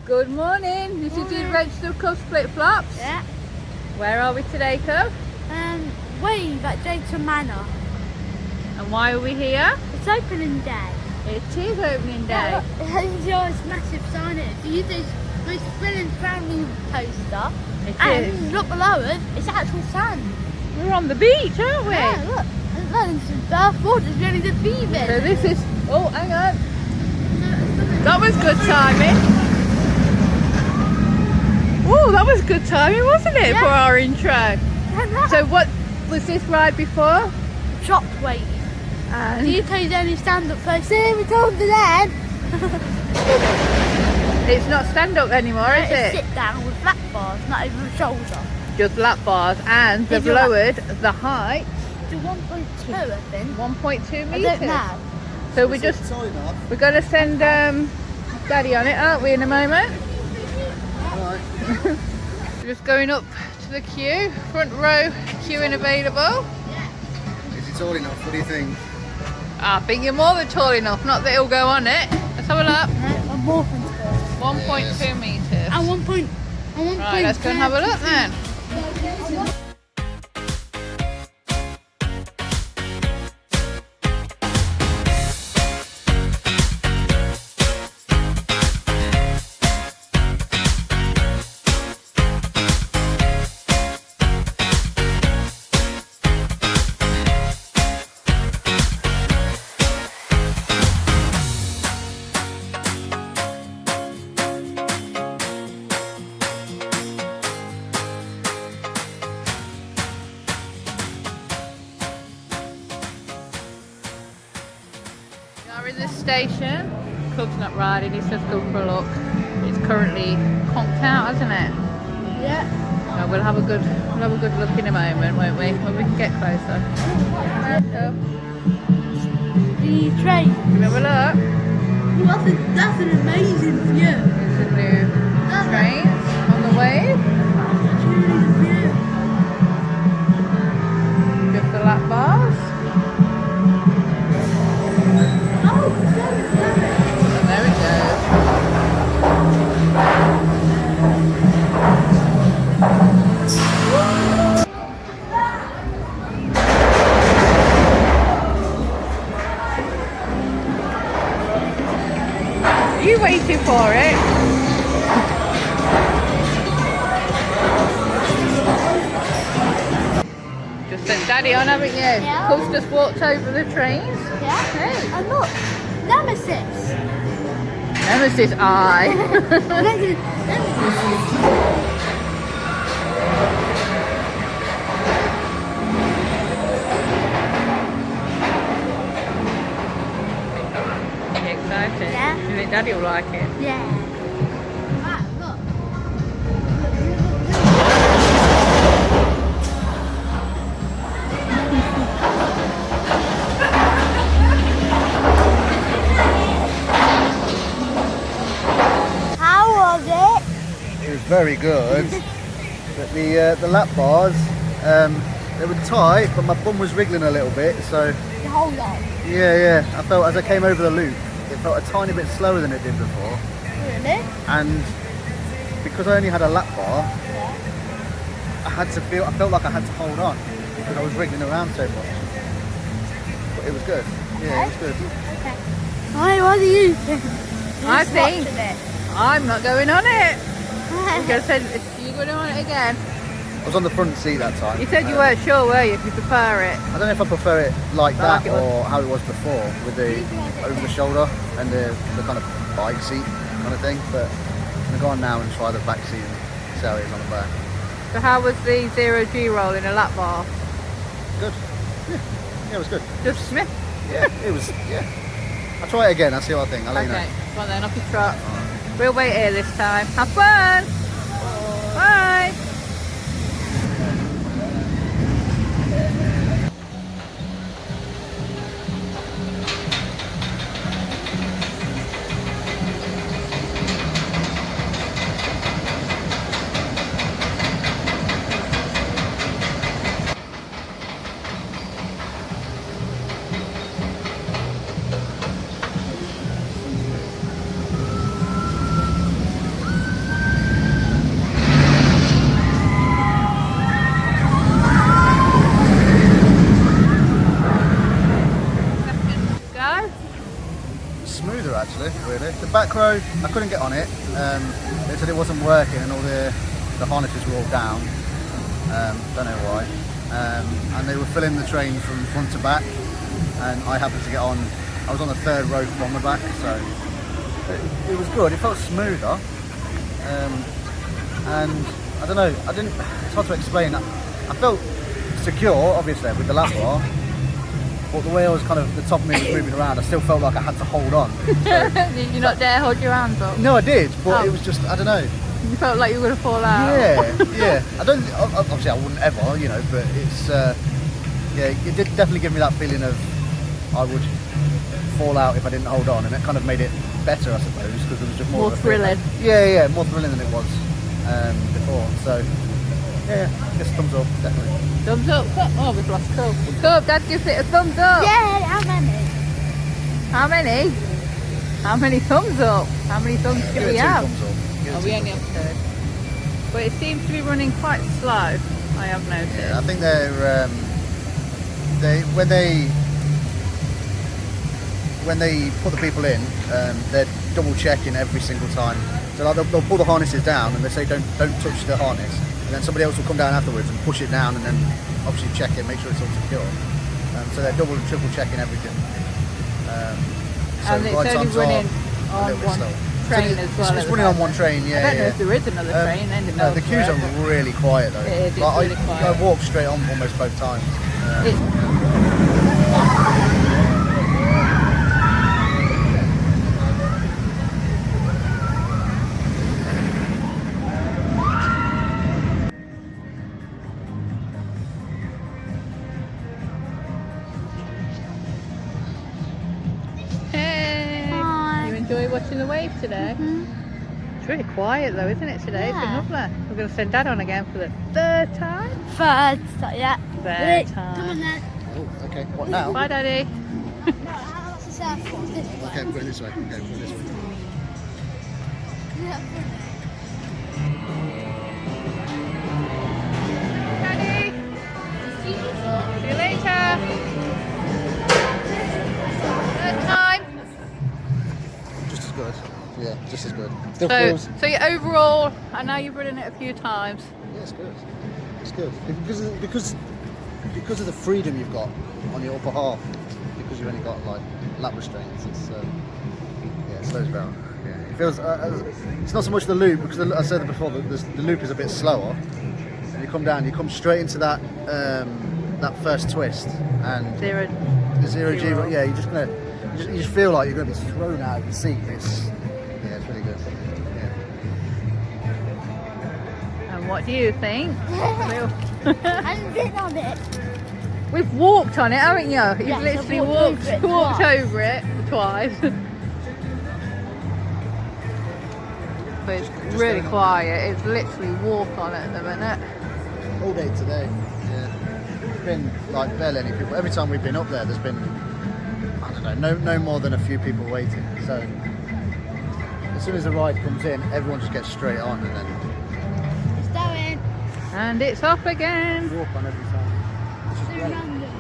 Good morning. This is the Adventure of Cub Flip Flops. Yeah. Where are we today, Cub? Wave at Drayton Manor. And why are we here? It's opening day. It is opening day. Yeah, it's massive signage. You do this brilliant family poster. It Look below it, it's actual sand. We're on the beach, aren't we? Yeah, look. And there's some surfboard, it's really good fever. So this is... Oh, hang on. That was good timing. Oh, that was good timing, wasn't it, for our intro? So what was this ride before? Shop wave. And The UK's only stand-up place. See, we told you then. it's not stand-up anymore, is It's it? sit down with flat bars, not even a shoulder. Just lap bars, and they've Is it like- lowered the height To 1.2, I think. 1.2 I metres. don't know. So we're going to send Daddy on it, aren't we, in a moment? Alright. We're just going up to the queue, front row queuing available. Is it tall enough? What do you think? I think you're more than tall enough, not that it'll go on it. Let's have a look. No, I'm more than 1.2 metres. And 1. Right, let's go and have a look then. We're in the station. Cub's not riding, he says go for a look. It's currently conked out, hasn't it? Yeah. So we'll have a good look in a moment, won't we? When we can get closer. The train. Can we have a look? Well, that's an amazing view. There's the new trains on the wave. That's really the view. Just the lap bars. Oh, And there it goes. Are you waiting for it? Just sent Daddy on, haven't you? Yeah. Cub's just walked over the trains. Yeah. Hey. And look, Nemesis. Nemesis eye. Excited. Yeah. Do you think Daddy will like it? Yeah. Wow, look. How was it? It was very good. But the lap bars, they were tight, but my bum was wriggling a little bit. So The whole lot. yeah. I felt as I came over the loop, it felt a tiny bit slower than it did before. Really? And because I only had a lap bar, Yeah. I felt like I had to hold on because I was wriggling around so much. But it was good. Yeah, it was good. Okay. Why, what do you think? I Just think- watching it. I'm not going on it. You said, are you going on it again? I was on the front seat that time. You said you weren't sure, were you, if you prefer it? I don't know if I prefer it like Like that it was. or how it was before with the over the shoulder and the kind of bike seat kind of thing. But I'm going to go on now and try the back seat and see how it is on the back. So how was the 0G roll in a lap bar? Good. Yeah, it was good. Just Smith. Yeah, it was, yeah. I'll try it again, I'll see what I think. I'll let you know. Okay, come on then, off your trot. We'll wait here this time. Have fun! Bye! back row, I couldn't get on it. They said it wasn't working and all the harnesses were all down. Don't know why. And they were filling the train from front to back, and I happened to get on. I was on the third row from the back, so it was good. It felt smoother. And I don't know. It's hard to explain. I felt secure, obviously, with the lap bar. But the way I was kind of, the top of me was moving around, I still felt like I had to hold on. So, Did you not dare hold your hands up? no, I did, but it was just, I don't know. You felt like you were going to fall out? Yeah. Obviously I wouldn't ever, you know, but it's, it did definitely give me that feeling of I would fall out if I didn't hold on, and it kind of made it better, I suppose, because it was just more thrilling. Yeah, more thrilling than it was before. So, yeah, I guess thumbs up, definitely. Thumbs up. Oh, we've lost Cub. Cub, Dad gives it a thumbs up. Yeah, how many? How many? How many thumbs up? How many thumbs do Give we it 2 have? thumbs up. Give it Oh, 2 we only thumbs have 2. But it seems to be running quite slow, I have noticed. Yeah, I think they're when they put the people in, they're double checking every single time. So like they'll pull the harnesses down and they say don't touch the harness, and then somebody else will come down afterwards and push it down and then obviously check it, make sure it's all secure. So they're double and triple checking everything. So And it's ride only times are running a on little bit one slow. train It's as well. It's at running the on one moment. train, yeah. I don't know yeah. if there is another train. Ended No, the queues elsewhere, are really quiet though. It is, it's Like, really quiet. I walked straight on almost both times. Hey! Hi. You enjoy watching the wave today? It's really quiet though, isn't it, today? It's been Yeah. lovely. We're going to send Dad on again for the 3rd time. Third, yeah. Third Come time. on then. Oh, okay. What now? Bye, Daddy. No, that's the surf. This way. Okay, put it this way. Okay, put it this way. Yeah, Daddy! See you later. 3rd time. Just as good. Yeah, just as good. Still feels. So your overall, I know you've ridden it a few times. Yeah, it's good. It's good because of the freedom you've got on your upper half. Because you've only got like lap restraints. It's it slows down. Yeah, it feels. It's not so much the loop because I said before the loop is a bit slower. And you come down, you come straight into that that first twist and Zero. the zero G. Yeah, you're just gonna. You just feel like you're going to be thrown out of the seat. It's really good. Yeah. And what do you think? and been on it. We've walked on it, haven't you? You've Yes, literally I've walked walked over it twice. over it twice. But it's really quiet. It's literally walk on it at the minute. All day today. Yeah. There's been like barely any people. Every time we've been up there's been, I don't know, no more than a few people waiting. So as soon as the ride comes in, everyone just gets straight on and then It's going. And it's off again. walk on every time. Which is So great. random.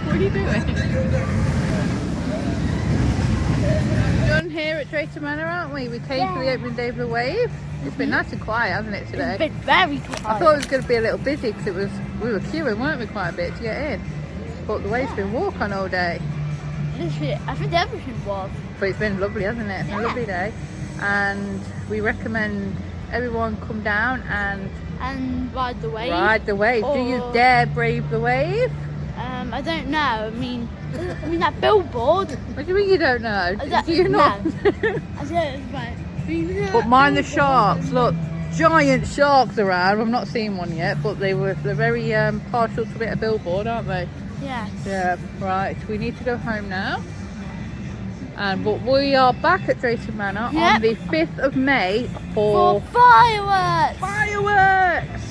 What are you doing? Done here at Drayton Manor, aren't we? We came for the opening day of the wave. It's been nice and quiet, hasn't it, today? It's been very quiet. I thought it was going to be a little busy because we were queuing, weren't we, quite a bit to get in. But the wave's been walk on all day. Literally, I think everything was. But it's been lovely, hasn't it? It's been a Yeah. lovely day. And we recommend everyone come down and And ride the wave. ride the wave. Do you Or- dare brave the wave? I don't know. I mean that billboard. What do you mean you don't know? don't- Do you not? I don't know. But mind the sharks. Look, giant sharks around. I've not seen one yet, but they're very partial to a bit of billboard, aren't they? Yes. Yeah, right. We need to go home now. But we are back at Drayton Manor Yep. on the 5th of May For for fireworks. fireworks.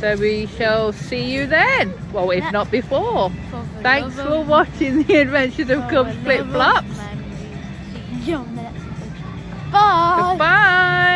So we shall see you then. Well, if Yep. not before. For the Thanks love for watching the Adventures of for Cubs the Flip love of Flops. memories. See you on the next episode. Bye. Goodbye.